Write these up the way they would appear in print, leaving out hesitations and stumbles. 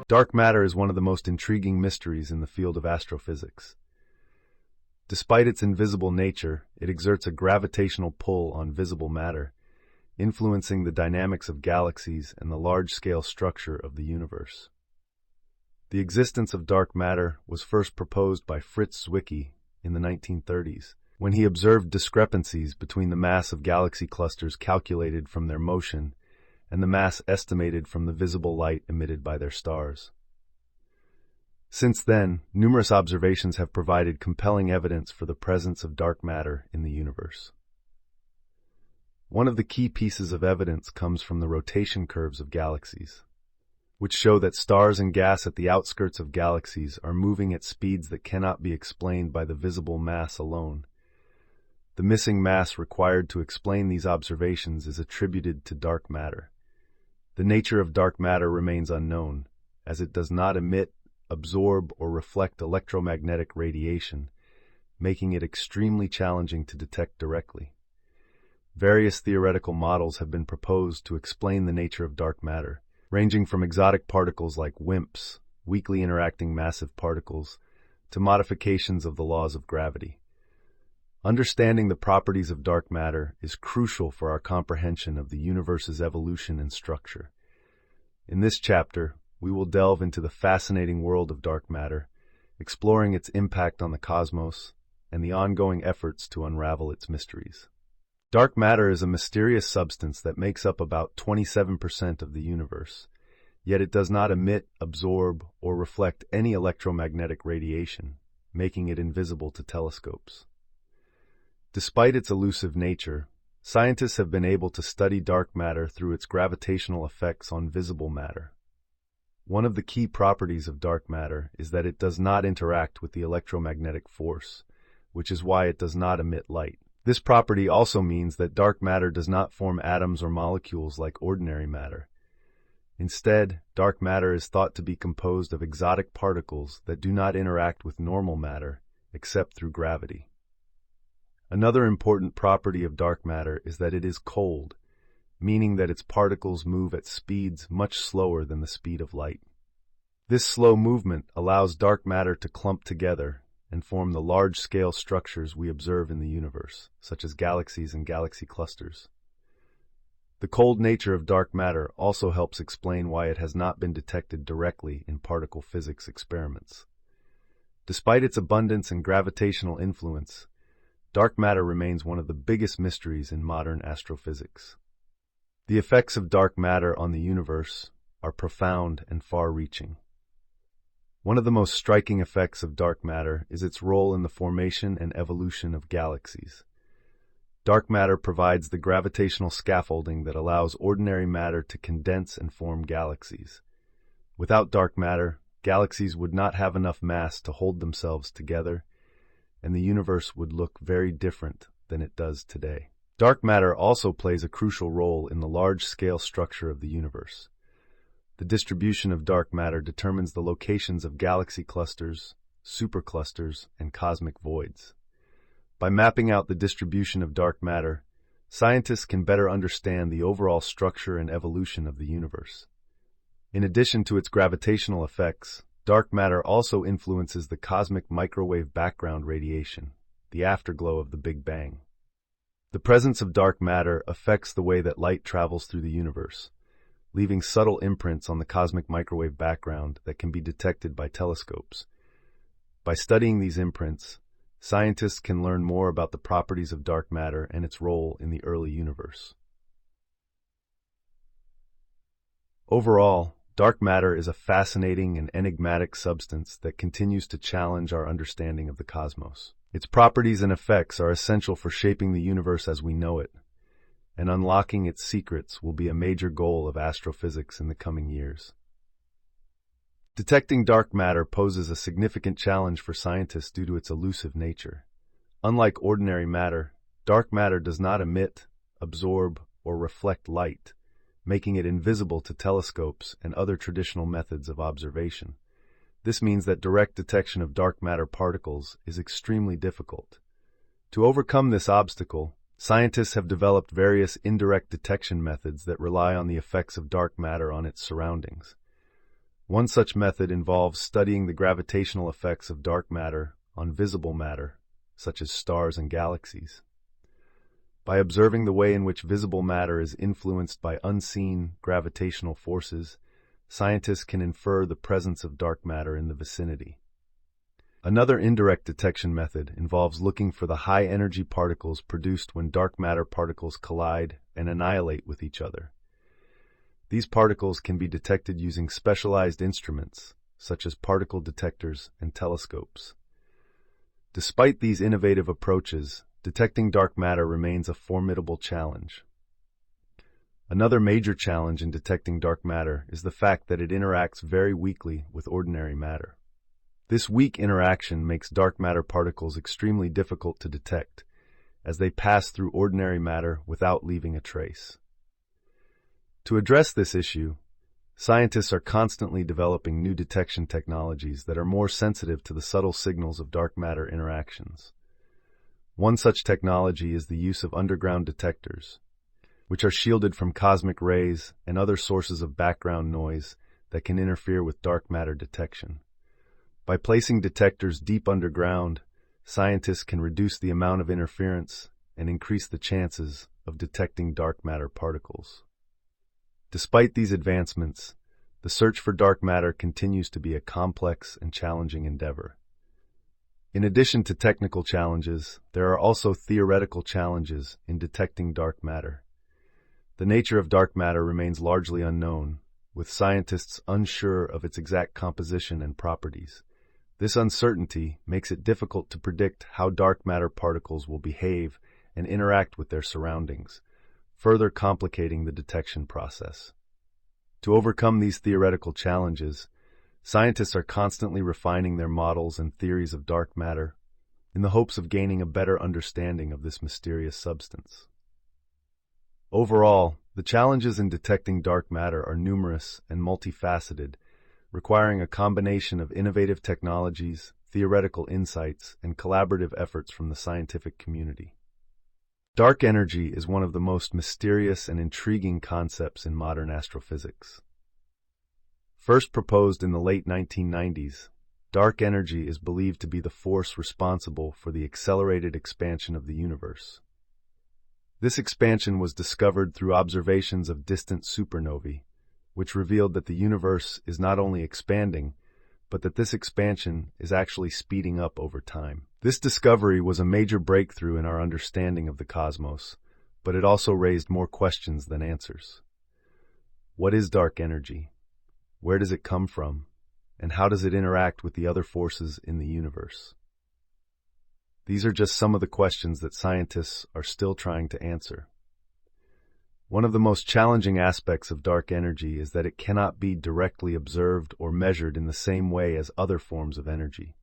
Dark matter is one of the most intriguing mysteries in the field of astrophysics. Despite its invisible nature, it exerts a gravitational pull on visible matter, influencing the dynamics of galaxies and the large-scale structure of the universe. The existence of dark matter was first proposed by Fritz Zwicky in the 1930s, when he observed discrepancies between the mass of galaxy clusters calculated from their motion and the mass estimated from the visible light emitted by their stars. Since then, numerous observations have provided compelling evidence for the presence of dark matter in the universe. One of the key pieces of evidence comes from the rotation curves of galaxies, which show that stars and gas at the outskirts of galaxies are moving at speeds that cannot be explained by the visible mass alone. The missing mass required to explain these observations is attributed to dark matter. The nature of dark matter remains unknown, as it does not emit, absorb, or reflect electromagnetic radiation, making it extremely challenging to detect directly. Various theoretical models have been proposed to explain the nature of dark matter, ranging from exotic particles like WIMPs, weakly interacting massive particles, to modifications of the laws of gravity. Understanding the properties of dark matter is crucial for our comprehension of the universe's evolution and structure. In this chapter, we will delve into the fascinating world of dark matter, exploring its impact on the cosmos and the ongoing efforts to unravel its mysteries. Dark matter is a mysterious substance that makes up about 27% of the universe, yet it does not emit, absorb, or reflect any electromagnetic radiation, making it invisible to telescopes. Despite its elusive nature, scientists have been able to study dark matter through its gravitational effects on visible matter. One of the key properties of dark matter is that it does not interact with the electromagnetic force, which is why it does not emit light. This property also means that dark matter does not form atoms or molecules like ordinary matter. Instead, dark matter is thought to be composed of exotic particles that do not interact with normal matter except through gravity. Another important property of dark matter is that it is cold, meaning that its particles move at speeds much slower than the speed of light. This slow movement allows dark matter to clump together and form the large-scale structures we observe in the universe, such as galaxies and galaxy clusters. The cold nature of dark matter also helps explain why it has not been detected directly in particle physics experiments. Despite its abundance and gravitational influence, dark matter remains one of the biggest mysteries in modern astrophysics. The effects of dark matter on the universe are profound and far-reaching. One of the most striking effects of dark matter is its role in the formation and evolution of galaxies. Dark matter provides the gravitational scaffolding that allows ordinary matter to condense and form galaxies. Without dark matter, galaxies would not have enough mass to hold themselves together, and the universe would look very different than it does today. Dark matter also plays a crucial role in the large-scale structure of the universe. The distribution of dark matter determines the locations of galaxy clusters, superclusters, and cosmic voids. By mapping out the distribution of dark matter, scientists can better understand the overall structure and evolution of the universe. In addition to its gravitational effects, dark matter also influences the cosmic microwave background radiation, the afterglow of the Big Bang. The presence of dark matter affects the way that light travels through the universe, leaving subtle imprints on the cosmic microwave background that can be detected by telescopes. By studying these imprints, scientists can learn more about the properties of dark matter and its role in the early universe. Overall, dark matter is a fascinating and enigmatic substance that continues to challenge our understanding of the cosmos. Its properties and effects are essential for shaping the universe as we know it, and unlocking its secrets will be a major goal of astrophysics in the coming years. Detecting dark matter poses a significant challenge for scientists due to its elusive nature. Unlike ordinary matter, dark matter does not emit, absorb, or reflect light, making it invisible to telescopes and other traditional methods of observation. This means that direct detection of dark matter particles is extremely difficult. To overcome this obstacle, Scientists have developed various indirect detection methods that rely on the effects of dark matter on its surroundings. One such method involves studying the gravitational effects of dark matter on visible matter, such as stars and galaxies. By observing the way in which visible matter is influenced by unseen gravitational forces, scientists can infer the presence of dark matter in the vicinity. Another indirect detection method involves looking for the high-energy particles produced when dark matter particles collide and annihilate with each other. These particles can be detected using specialized instruments, such as particle detectors and telescopes. Despite these innovative approaches, detecting dark matter remains a formidable challenge. Another major challenge in detecting dark matter is the fact that it interacts very weakly with ordinary matter. This weak interaction makes dark matter particles extremely difficult to detect, as they pass through ordinary matter without leaving a trace. To address this issue, scientists are constantly developing new detection technologies that are more sensitive to the subtle signals of dark matter interactions. One such technology is the use of underground detectors, which are shielded from cosmic rays and other sources of background noise that can interfere with dark matter detection. By placing detectors deep underground, scientists can reduce the amount of interference and increase the chances of detecting dark matter particles. Despite these advancements, the search for dark matter continues to be a complex and challenging endeavor. In addition to technical challenges, there are also theoretical challenges in detecting dark matter. The nature of dark matter remains largely unknown, with scientists unsure of its exact composition and properties. This uncertainty makes it difficult to predict how dark matter particles will behave and interact with their surroundings, further complicating the detection process. To overcome these theoretical challenges, scientists are constantly refining their models and theories of dark matter in the hopes of gaining a better understanding of this mysterious substance. Overall, the challenges in detecting dark matter are numerous and multifaceted, requiring a combination of innovative technologies, theoretical insights, and collaborative efforts from the scientific community. Dark energy is one of the most mysterious and intriguing concepts in modern astrophysics. First proposed in the late 1990s, dark energy is believed to be the force responsible for the accelerated expansion of the universe. This expansion was discovered through observations of distant supernovae, which revealed that the universe is not only expanding, but that this expansion is actually speeding up over time. This discovery was a major breakthrough in our understanding of the cosmos, but it also raised more questions than answers. What is dark energy? Where does it come from? And how does it interact with the other forces in the universe? These are just some of the questions that scientists are still trying to answer. One of the most challenging aspects of dark energy is that it cannot be directly observed or measured in the same way as other forms of energy.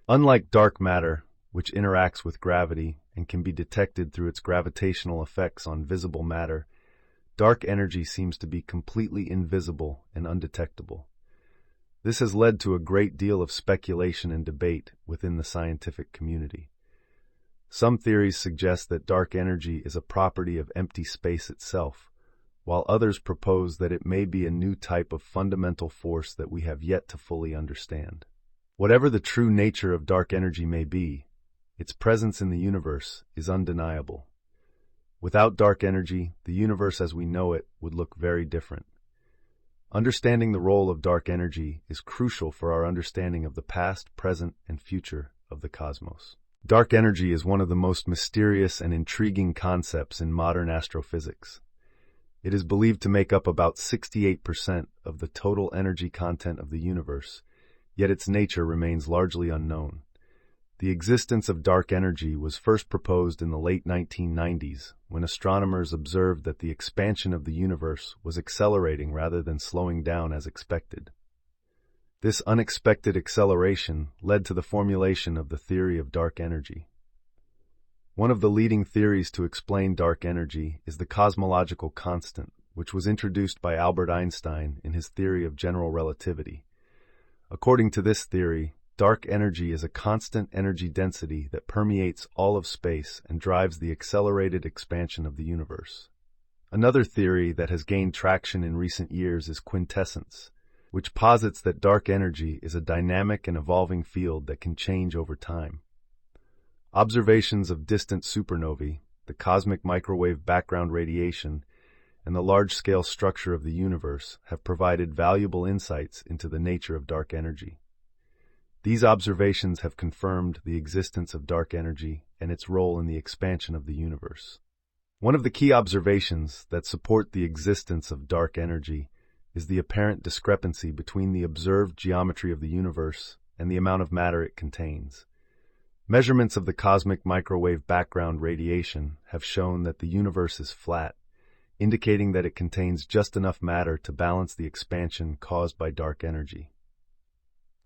Unlike dark matter, which interacts with gravity and can be detected through its gravitational effects on visible matter, dark energy seems to be completely invisible and undetectable. This has led to a great deal of speculation and debate within the scientific community. Some theories suggest that dark energy is a property of empty space itself, while others propose that it may be a new type of fundamental force that we have yet to fully understand. Whatever the true nature of dark energy may be, its presence in the universe is undeniable. Without dark energy, the universe as we know it would look very different. Understanding the role of dark energy is crucial for our understanding of the past, present, and future of the cosmos. Dark energy is one of the most mysterious and intriguing concepts in modern astrophysics. It is believed to make up about 68% of the total energy content of the universe, yet its nature remains largely unknown. The existence of dark energy was first proposed in the late 1990s, when astronomers observed that the expansion of the universe was accelerating rather than slowing down as expected. This unexpected acceleration led to the formulation of the theory of dark energy. One of the leading theories to explain dark energy is the cosmological constant, which was introduced by Albert Einstein in his theory of general relativity. According to this theory, Dark energy is a constant energy density that permeates all of space and drives the accelerated expansion of the universe. Another theory that has gained traction in recent years is quintessence, which posits that dark energy is a dynamic and evolving field that can change over time. Observations of distant supernovae, the cosmic microwave background radiation, and the large-scale structure of the universe have provided valuable insights into the nature of dark energy. These observations have confirmed the existence of dark energy and its role in the expansion of the universe. One of the key observations that support the existence of dark energy is the apparent discrepancy between the observed geometry of the universe and the amount of matter it contains. Measurements of the cosmic microwave background radiation have shown that the universe is flat, indicating that it contains just enough matter to balance the expansion caused by dark energy.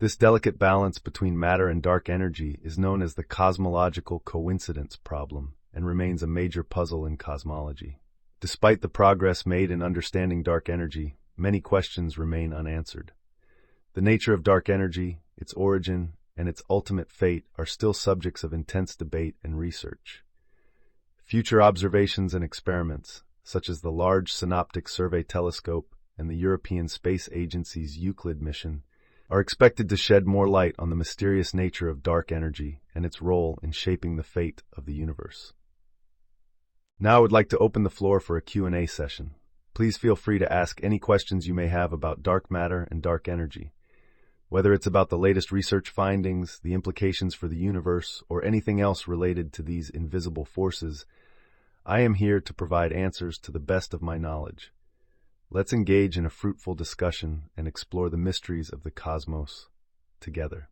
This delicate balance between matter and dark energy is known as the cosmological coincidence problem and remains a major puzzle in cosmology. Despite the progress made in understanding dark energy, many questions remain unanswered. The nature of dark energy, its origin, and its ultimate fate are still subjects of intense debate and research. Future observations and experiments, such as the Large Synoptic Survey Telescope and the European Space Agency's Euclid mission, are expected to shed more light on the mysterious nature of dark energy and its role in shaping the fate of the universe. Now I would like to open the floor for a Q&A session. Please feel free to ask any questions you may have about dark matter and dark energy. Whether it's about the latest research findings, the implications for the universe, or anything else related to these invisible forces, I am here to provide answers to the best of my knowledge. Let's engage in a fruitful discussion and explore the mysteries of the cosmos together.